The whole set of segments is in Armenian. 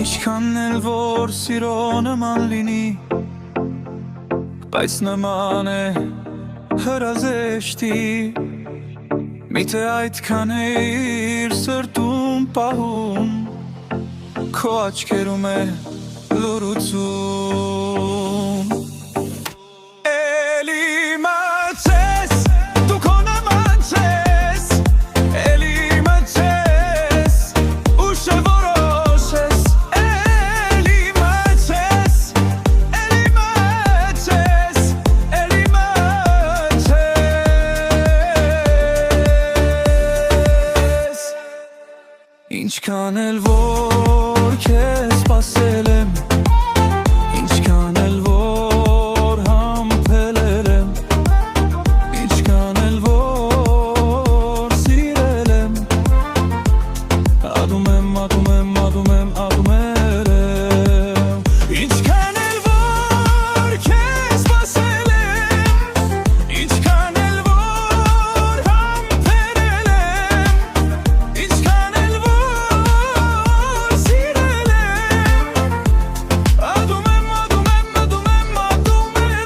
Ինչքան էլ որ սիրո նման լինի, բայց նման է հրազեշտի, միթե այդքան է իր սրտում պահում, քո աչքերում է լուրություն։ Էլի մցես, դու քո նման ես, էլի մցես, ուշ է որոշես, էլի մցես, էլի մցես, էլի մցես։ Ինչքան էլ որ քեզ սպասել եմ, ինչքան էլ որ համբերել եմ, ինչքան էլ որ սիրել եմ, ադում եմ, ադում եմ, ադում եմ, ադում եմ։ Ինչքան էլ որ քեզ սպասել եմ, ինչքան էլ որ համբերել եմ, ինչքան էլ որ սիրել եմ, ադում եմ, ադում եմ, ադում եմ, ադում եմ։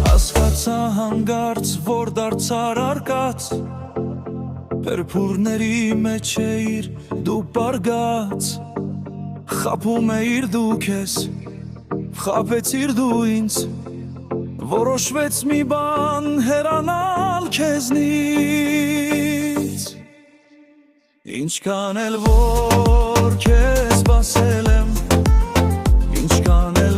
Հասկացա հանգարց, որ դարձար արկած, Պերփուրների մեջ էիր դու պարգած, խաբում էիր դու քեզ, խաբեցիր դու ինձ, որոշվեց մի բան հեռանալ քեզնից։ Ինչքան էլ որ քեզ սպասել եմ, ինչքան էլ